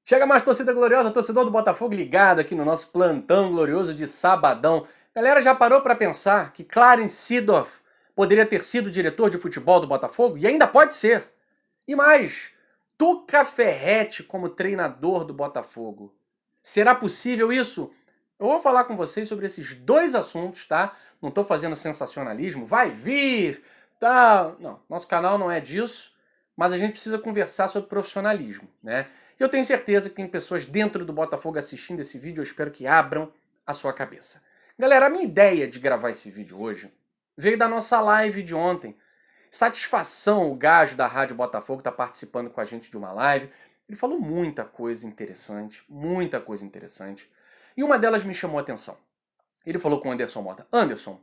Chega mais, torcida gloriosa, torcedor do Botafogo ligado aqui no nosso plantão glorioso de sabadão. Galera, já parou para pensar que Clarence Seedorf poderia ter sido o diretor de futebol do Botafogo? E ainda pode ser. E mais, Tuca Ferretti como treinador do Botafogo. Será possível isso? Eu vou falar com vocês sobre esses dois assuntos, tá? Não tô fazendo sensacionalismo, vai vir, tá? Não, nosso canal não é disso, mas a gente precisa conversar sobre profissionalismo, né? E eu tenho certeza que tem pessoas dentro do Botafogo assistindo esse vídeo, eu espero que abram a sua cabeça. Galera, a minha ideia de gravar esse vídeo hoje veio da nossa live de ontem. Satisfação, o Gajo da Rádio Botafogo tá participando com a gente de uma live. Ele falou muita coisa interessante, muita coisa interessante. E uma delas me chamou a atenção. Ele falou com o Anderson Mota: Anderson,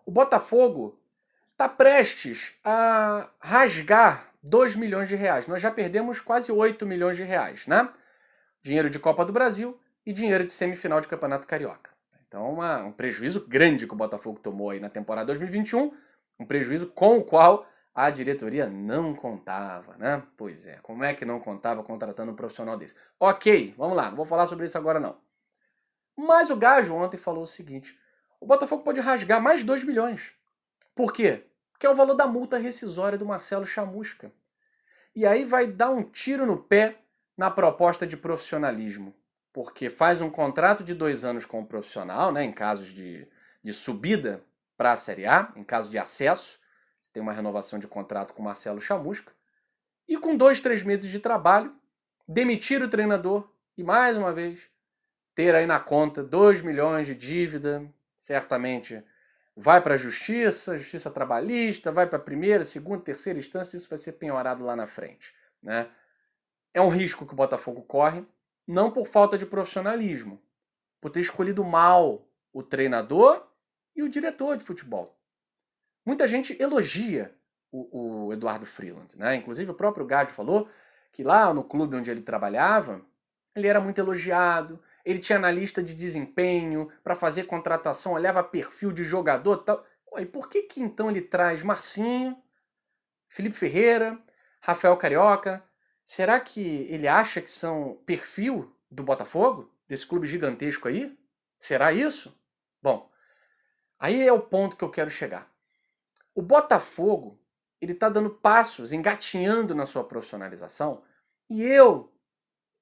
o Botafogo está prestes a rasgar 2 milhões de reais. Nós já perdemos quase 8 milhões de reais, né? Dinheiro de Copa do Brasil e dinheiro de semifinal de Campeonato Carioca. Então, um prejuízo grande que o Botafogo tomou aí na temporada 2021, um prejuízo com o qual a diretoria não contava, né? Pois é, como é que não contava contratando um profissional desse? Ok, vamos lá, não vou falar sobre isso agora não. Mas o Gajo ontem falou o seguinte: o Botafogo pode rasgar mais 2 milhões. Por quê? Porque é o valor da multa rescisória do Marcelo Chamusca. E aí vai dar um tiro no pé na proposta de profissionalismo. Porque faz um contrato de 2 anos com o profissional, né, em casos de subida para a Série A, em caso de acesso, você tem uma renovação de contrato com o Marcelo Chamusca, e com 2, 3 meses de trabalho, demitir o treinador e, mais uma vez, ter aí na conta 2 milhões de dívida, certamente vai para a justiça trabalhista, vai para a primeira, segunda, terceira instância, isso vai ser penhorado lá na frente, né? É um risco que o Botafogo corre, não por falta de profissionalismo, por ter escolhido mal o treinador e o diretor de futebol. Muita gente elogia o Eduardo Freeland, né? Inclusive o próprio Gajo falou que lá no clube onde ele trabalhava, ele era muito elogiado, ele tinha analista de desempenho, para fazer contratação, olhava perfil de jogador e tal. Ué, e por que então ele traz Marcinho, Felipe Ferreira, Rafael Carioca? Será que ele acha que são perfil do Botafogo? Desse clube gigantesco aí? Será isso? Bom, aí é o ponto que eu quero chegar. O Botafogo, ele tá dando passos, engatinhando na sua profissionalização, e eu,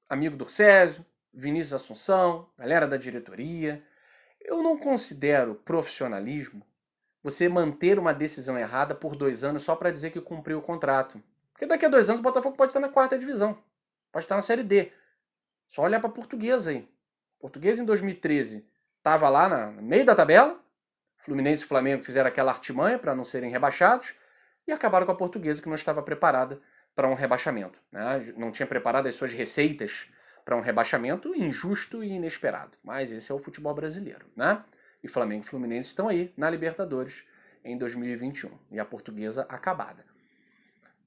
amigo do Césio, Vinícius Assunção, galera da diretoria, eu não considero profissionalismo você manter uma decisão errada por 2 anos só para dizer que cumpriu o contrato. Porque daqui a 2 anos o Botafogo pode estar na 4ª divisão, pode estar na Série D. Só olhar para a Portuguesa aí. Portuguesa em 2013 estava lá no meio da tabela, Fluminense e Flamengo fizeram aquela artimanha para não serem rebaixados e acabaram com a Portuguesa que não estava preparada para um rebaixamento, né? Não tinha preparado as suas receitas para um rebaixamento injusto e inesperado. Mas esse é o futebol brasileiro, né? E Flamengo e Fluminense estão aí na Libertadores em 2021 e a Portuguesa acabada.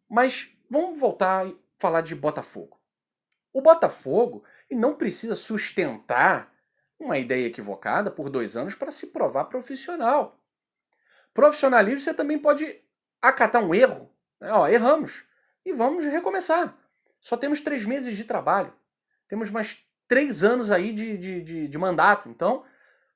Mas vamos voltar e falar de Botafogo. O Botafogo não precisa sustentar uma ideia equivocada por 2 anos para se provar profissional. Profissionalismo, você também pode acatar um erro. Né? Ó, erramos e vamos recomeçar. Só temos 3 meses de trabalho. Temos mais 3 anos aí de mandato. Então,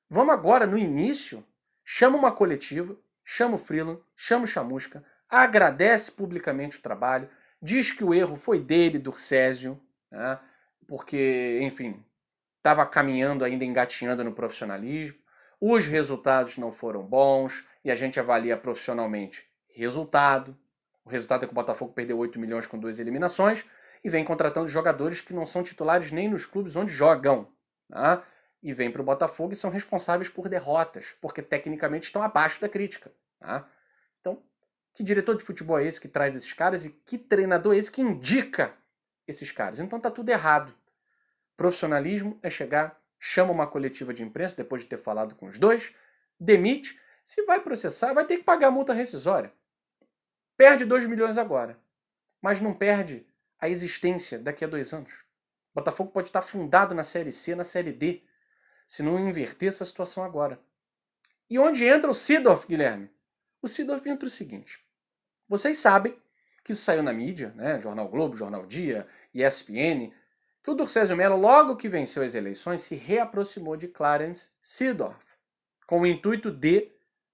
vamos agora, no início, chama uma coletiva, chama o Freeland, chama o Chamusca, agradece publicamente o trabalho, diz que o erro foi dele, do Césio, né? Porque, enfim, estava caminhando ainda, engatinhando no profissionalismo, os resultados não foram bons, e a gente avalia profissionalmente resultado. O resultado é que o Botafogo perdeu 8 milhões com 2 eliminações, e vem contratando jogadores que não são titulares nem nos clubes onde jogam, tá? E vem para o Botafogo e são responsáveis por derrotas, porque tecnicamente estão abaixo da crítica, tá? Então, que diretor de futebol é esse que traz esses caras e que treinador é esse que indica esses caras? Então tá tudo errado. Profissionalismo é chegar, chama uma coletiva de imprensa depois de ter falado com os dois, demite, se vai processar, vai ter que pagar a multa rescisória. Perde 2 milhões agora, mas não perde a existência daqui a 2 anos. O Botafogo pode estar fundado na Série C, na Série D, se não inverter essa situação agora. E onde entra o Seedorf, Guilherme? O Seedorf entra o seguinte: vocês sabem que isso saiu na mídia, né? Jornal Globo, Jornal Dia, ESPN, que o Durcésio Mello, logo que venceu as eleições, se reaproximou de Clarence Seedorf, com o intuito de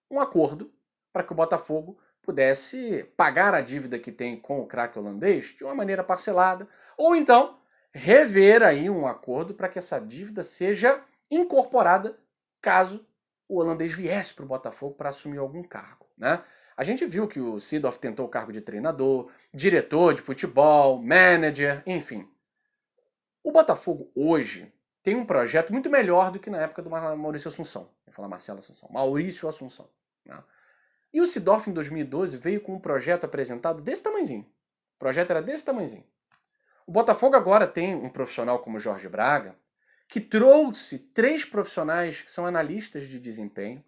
um acordo para que o Botafogo pudesse pagar a dívida que tem com o craque holandês de uma maneira parcelada, ou então rever aí um acordo para que essa dívida seja incorporada caso o holandês viesse para o Botafogo para assumir algum cargo, né? A gente viu que o Seedorf tentou o cargo de treinador, diretor de futebol, manager, enfim. O Botafogo hoje tem um projeto muito melhor do que na época do Maurício Assunção. Vou falar Marcelo Assunção. Maurício Assunção. Né? E o Seedorf, em 2012, veio com um projeto apresentado desse tamanhozinho. O projeto era desse tamanhozinho. O Botafogo agora tem um profissional como Jorge Braga, que trouxe 3 profissionais que são analistas de desempenho,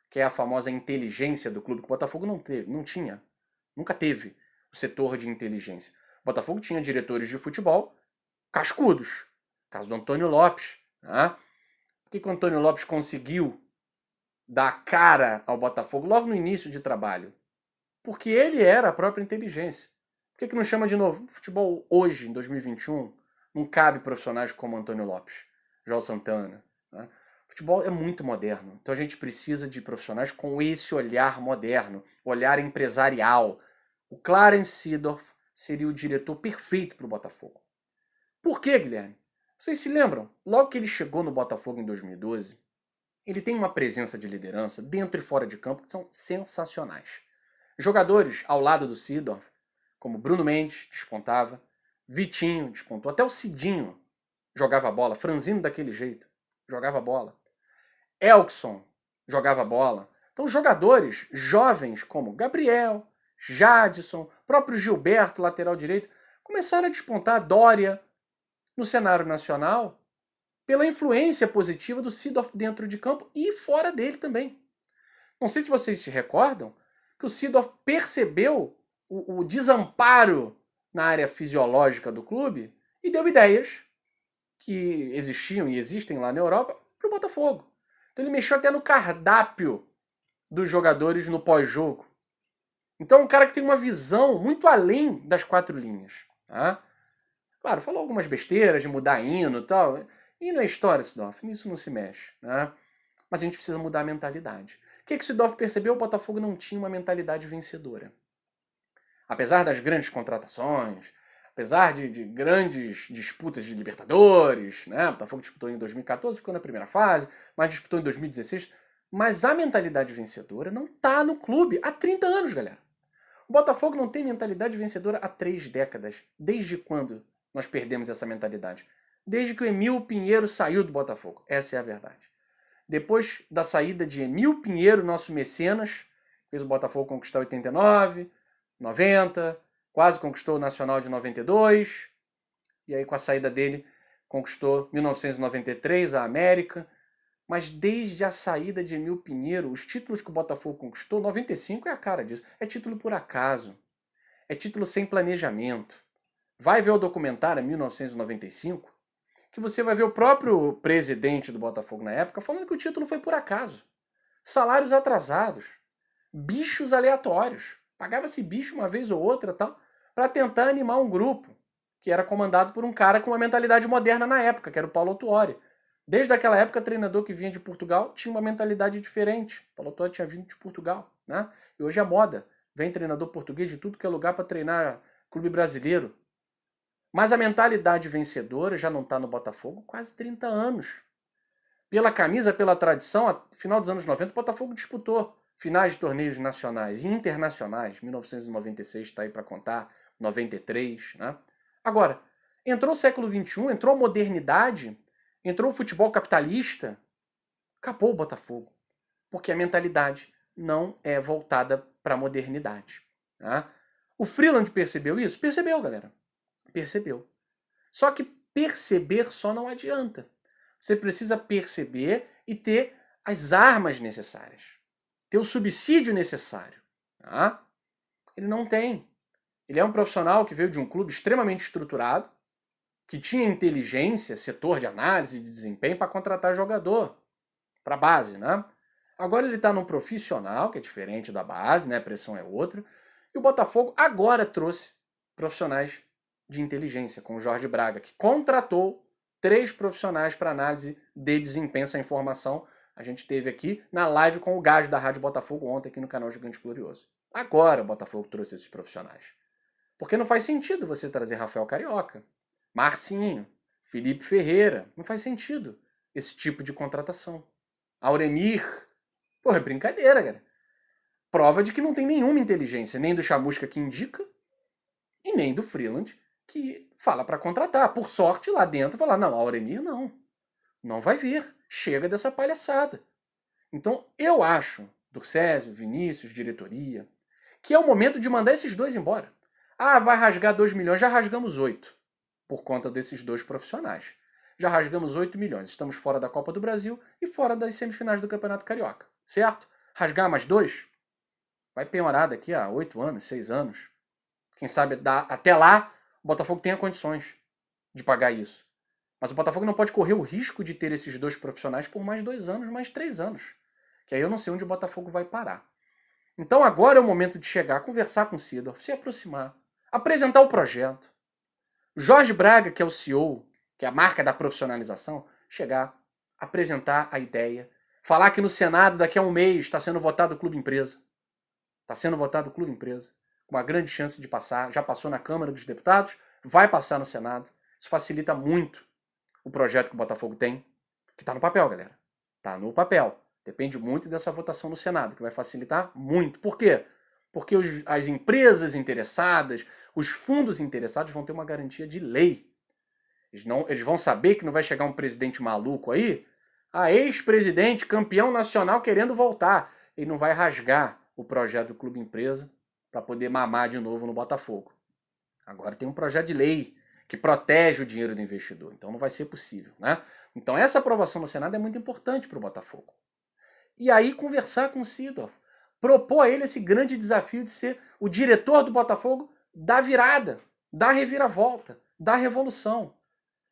que é a famosa inteligência do clube, que o Botafogo não tinha, nunca teve o setor de inteligência. O Botafogo tinha diretores de futebol cascudos. Caso do Antônio Lopes. Né? Por que o Antônio Lopes conseguiu dar cara ao Botafogo logo no início de trabalho? Porque ele era a própria inteligência. Por que não chama de novo? O futebol hoje, em 2021, não cabe profissionais como Antônio Lopes, João Santana. Né? O futebol é muito moderno. Então a gente precisa de profissionais com esse olhar moderno, olhar empresarial. O Clarence Seedorf seria o diretor perfeito para o Botafogo. Por quê, Guilherme? Vocês se lembram? Logo que ele chegou no Botafogo em 2012, ele tem uma presença de liderança dentro e fora de campo que são sensacionais. Jogadores ao lado do Seedorf, como Bruno Mendes, despontava, Vitinho despontou, até o Cidinho jogava bola, franzino daquele jeito, jogava bola. Elkson jogava bola. Então jogadores jovens como Gabriel, Jadson, próprio Gilberto, lateral direito, começaram a despontar. Dória, no cenário nacional, pela influência positiva do Seedorf dentro de campo e fora dele também. Não sei se vocês se recordam que o Seedorf percebeu o desamparo na área fisiológica do clube e deu ideias que existiam e existem lá na Europa para o Botafogo. Então ele mexeu até no cardápio dos jogadores no pós-jogo. Então é um cara que tem uma visão muito além das 4 linhas. Tá? Claro, falou algumas besteiras de mudar hino e tal. E não é história, Seedorf, nisso não se mexe. Né? Mas a gente precisa mudar a mentalidade. O que o Seedorf percebeu? O Botafogo não tinha uma mentalidade vencedora. Apesar das grandes contratações, apesar de grandes disputas de Libertadores, né? O Botafogo disputou em 2014, ficou na primeira fase, mas disputou em 2016. Mas a mentalidade vencedora não está no clube há 30 anos, galera. O Botafogo não tem mentalidade vencedora há 3 décadas. Desde quando nós perdemos essa mentalidade? Desde que o Emil Pinheiro saiu do Botafogo. Essa é a verdade. Depois da saída de Emil Pinheiro, nosso mecenas, fez o Botafogo conquistar 89, 90, quase conquistou o Nacional de 92, e aí com a saída dele conquistou 1993 a América. Mas desde a saída de Emil Pinheiro, os títulos que o Botafogo conquistou, 95 é a cara disso. É título por acaso. É título sem planejamento. Vai ver o documentário 1995, que você vai ver o próprio presidente do Botafogo na época falando que o título foi por acaso. Salários atrasados. Bichos aleatórios. Pagava-se bicho uma vez ou outra, tal, para tentar animar um grupo que era comandado por um cara com uma mentalidade moderna na época, que era o Paulo Autuori. Desde aquela época, treinador que vinha de Portugal tinha uma mentalidade diferente. O Paulo Autuori tinha vindo de Portugal, né? E hoje é moda. Vem treinador português de tudo que é lugar para treinar clube brasileiro. Mas a mentalidade vencedora já não está no Botafogo há quase 30 anos. Pela camisa, pela tradição, no final dos anos 90, o Botafogo disputou finais de torneios nacionais e internacionais. 1996 está aí para contar, 93, né? Agora, entrou o século XXI, entrou a modernidade, entrou o futebol capitalista, acabou o Botafogo. Porque a mentalidade não é voltada para a modernidade. Tá? O Freeland percebeu isso? Percebeu, galera. Percebeu. Só que perceber só não adianta. Você precisa perceber e ter as armas necessárias. Ter o subsídio necessário. Tá? Ele não tem. Ele é um profissional que veio de um clube extremamente estruturado, que tinha inteligência, setor de análise de desempenho para contratar jogador para a base, né? Agora ele está num profissional, que é diferente da base, né? A pressão é outra. E o Botafogo agora trouxe profissionais de inteligência com o Jorge Braga, que contratou 3 profissionais para análise de desempenho. Essa informação a gente teve aqui na live com o Gás da Rádio Botafogo ontem aqui no canal Gigante Glorioso. Agora o Botafogo trouxe esses profissionais. Porque não faz sentido você trazer Rafael Carioca, Marcinho, Felipe Ferreira. Não faz sentido esse tipo de contratação. Auremir. Porra, é brincadeira, cara. Prova de que não tem nenhuma inteligência, nem do Chamusca que indica, e nem do Freeland que fala para contratar. Por sorte, lá dentro, falar, não, Auremir não. Não vai vir. Chega dessa palhaçada. Então, eu acho, Durcésio, Vinícius, diretoria, que é o momento de mandar esses 2 embora. Ah, vai rasgar 2 milhões. Já rasgamos 8 por conta desses 2 profissionais. Já rasgamos 8 milhões. Estamos fora da Copa do Brasil e fora das semifinais do Campeonato Carioca. Certo? Rasgar mais 2? Vai penhorar daqui a 8 anos, 6 anos. Quem sabe até lá o Botafogo tenha condições de pagar isso. Mas o Botafogo não pode correr o risco de ter esses 2 profissionais por mais 2 anos, mais 3 anos. Que aí eu não sei onde o Botafogo vai parar. Então agora é o momento de chegar, conversar com o Seedorf, se aproximar, apresentar o projeto. Jorge Braga, que é o CEO, que é a marca da profissionalização, chegar, apresentar a ideia, falar que no Senado daqui a um mês está sendo votado o Clube Empresa. Está sendo votado o Clube Empresa, com uma grande chance de passar. Já passou na Câmara dos Deputados, vai passar no Senado. Isso facilita muito o projeto que o Botafogo tem, que está no papel, galera. Está no papel. Depende muito dessa votação no Senado, que vai facilitar muito. Por quê? Porque as empresas interessadas, os fundos interessados vão ter uma garantia de lei. Eles vão saber que não vai chegar um presidente maluco aí, a ex-presidente, campeão nacional querendo voltar. Ele não vai rasgar o projeto do Clube Empresa para poder mamar de novo no Botafogo. Agora tem um projeto de lei que protege o dinheiro do investidor. Então não vai ser possível, né? Então essa aprovação no Senado é muito importante para o Botafogo. E aí conversar com o Seedorf, propor a ele esse grande desafio de ser o diretor do Botafogo da virada, da reviravolta, da revolução.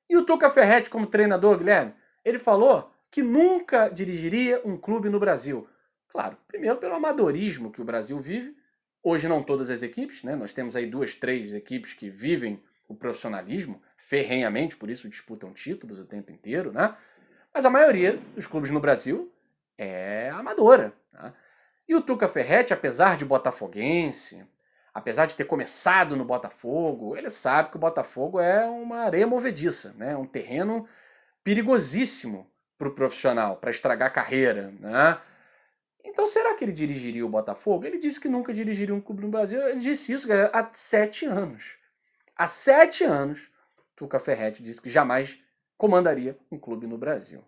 E o Tuca Ferretti como treinador, Guilherme, ele falou que nunca dirigiria um clube no Brasil. Claro, primeiro pelo amadorismo que o Brasil vive. Hoje não todas as equipes, né? Nós temos aí 2, 3 equipes que vivem o profissionalismo ferrenhamente, por isso disputam títulos o tempo inteiro, né? Mas a maioria dos clubes no Brasil é amadora. Tá? E o Tuca Ferretti, apesar de botafoguense, apesar de ter começado no Botafogo, ele sabe que o Botafogo é uma areia movediça, né? Um terreno perigosíssimo para o profissional, para estragar a carreira, né? Então, será que ele dirigiria o Botafogo? Ele disse que nunca dirigiria um clube no Brasil. Ele disse isso, galera, há 7 anos. Há 7 anos, Tuca Ferretti disse que jamais comandaria um clube no Brasil.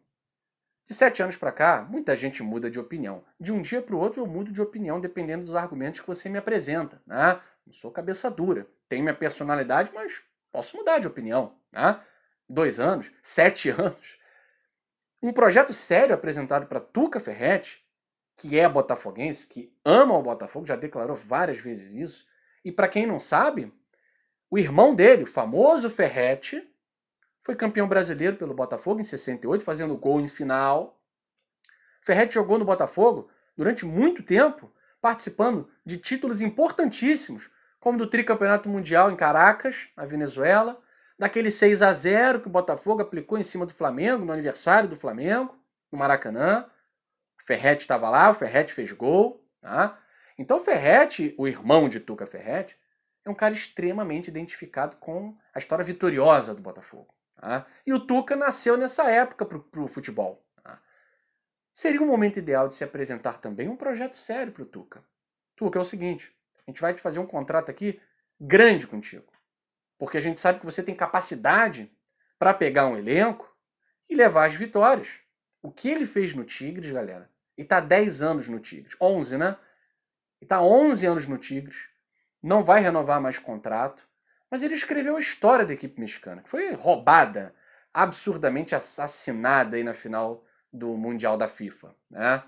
De 7 anos para cá, muita gente muda de opinião. De um dia para o outro, eu mudo de opinião dependendo dos argumentos que você me apresenta. Né? Não sou cabeça dura. Tenho minha personalidade, mas posso mudar de opinião. Né? 2 anos, 7 anos. Um projeto sério apresentado para Tuca Ferretti, que é botafoguense, que ama o Botafogo, já declarou várias vezes isso. E para quem não sabe, o irmão dele, o famoso Ferretti, foi campeão brasileiro pelo Botafogo em 68, fazendo gol em final. Ferretti jogou no Botafogo durante muito tempo, participando de títulos importantíssimos, como do tricampeonato mundial em Caracas, na Venezuela, daquele 6-0 que o Botafogo aplicou em cima do Flamengo, no aniversário do Flamengo, no Maracanã. O Ferretti estava lá, o Ferretti fez gol. Tá? Então o Ferretti, o irmão de Tuca Ferretti, é um cara extremamente identificado com a história vitoriosa do Botafogo. Tá? E o Tuca nasceu nessa época para o futebol. Tá? Seria um momento ideal de se apresentar também um projeto sério para o Tuca. Tuca, é o seguinte, a gente vai te fazer um contrato aqui grande contigo. Porque a gente sabe que você tem capacidade para pegar um elenco e levar as vitórias. O que ele fez no Tigres, galera, ele está 10 anos no Tigres. 11, né? Ele está 11 anos no Tigres. Não vai renovar mais contrato. Mas ele escreveu a história da equipe mexicana, que foi roubada, absurdamente assassinada aí na final do Mundial da FIFA. Né?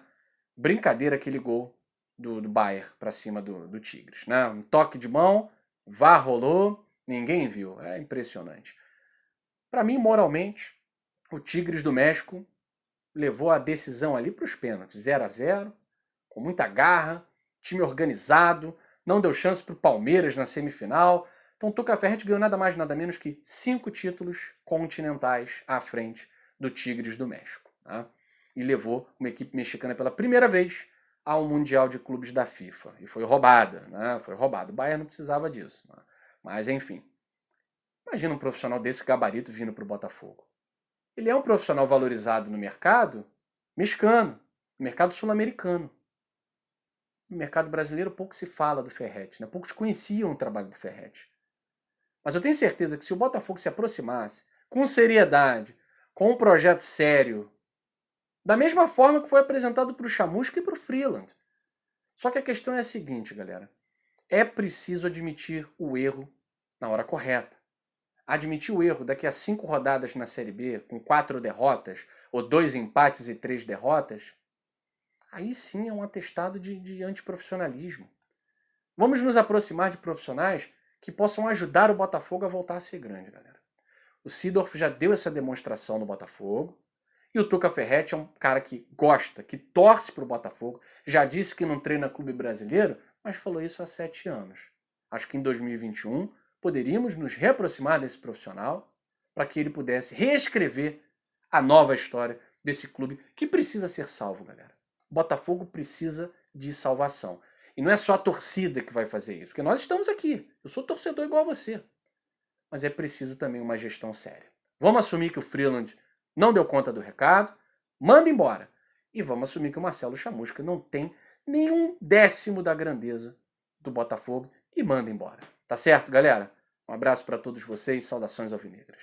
Brincadeira aquele gol do Bayern para cima do Tigres. Né? Um toque de mão, VAR rolou, ninguém viu. É impressionante. Para mim, moralmente, o Tigres do México levou a decisão ali para os pênaltis, 0-0, com muita garra, time organizado, não deu chance para o Palmeiras na semifinal. Então o Tuca Ferretti ganhou nada mais nada menos que 5 títulos continentais à frente do Tigres do México. Tá? E levou uma equipe mexicana pela primeira vez ao Mundial de Clubes da FIFA. E foi roubada, né? Foi roubado. O Bayern não precisava disso. Né? Mas enfim. Imagina um profissional desse gabarito vindo para o Botafogo. Ele é um profissional valorizado no mercado mexicano, no mercado sul-americano. No mercado brasileiro pouco se fala do Ferretti, né? Poucos conheciam o trabalho do Ferretti. Mas eu tenho certeza que se o Botafogo se aproximasse com seriedade, com um projeto sério, da mesma forma que foi apresentado para o Chamusca e para o Freeland. Só que a questão é a seguinte, galera. É preciso admitir o erro na hora correta. Admitir o erro daqui a 5 rodadas na Série B, com 4 derrotas, ou 2 empates e 3 derrotas, aí sim é um atestado de antiprofissionalismo. Vamos nos aproximar de profissionais que possam ajudar o Botafogo a voltar a ser grande, galera. O Seedorf já deu essa demonstração no Botafogo, e o Tuca Ferretti é um cara que gosta, que torce para o Botafogo, já disse que não treina clube brasileiro, mas falou isso há 7 anos. Acho que em 2021 poderíamos nos reaproximar desse profissional para que ele pudesse reescrever a nova história desse clube que precisa ser salvo, galera. O Botafogo precisa de salvação. E não é só a torcida que vai fazer isso, porque nós estamos aqui. Eu sou torcedor igual a você. Mas é preciso também uma gestão séria. Vamos assumir que o Freeland não deu conta do recado, manda embora. E vamos assumir que o Marcelo Chamusca não tem nenhum décimo da grandeza do Botafogo e manda embora. Tá certo, galera? Um abraço para todos vocês, saudações alvinegras.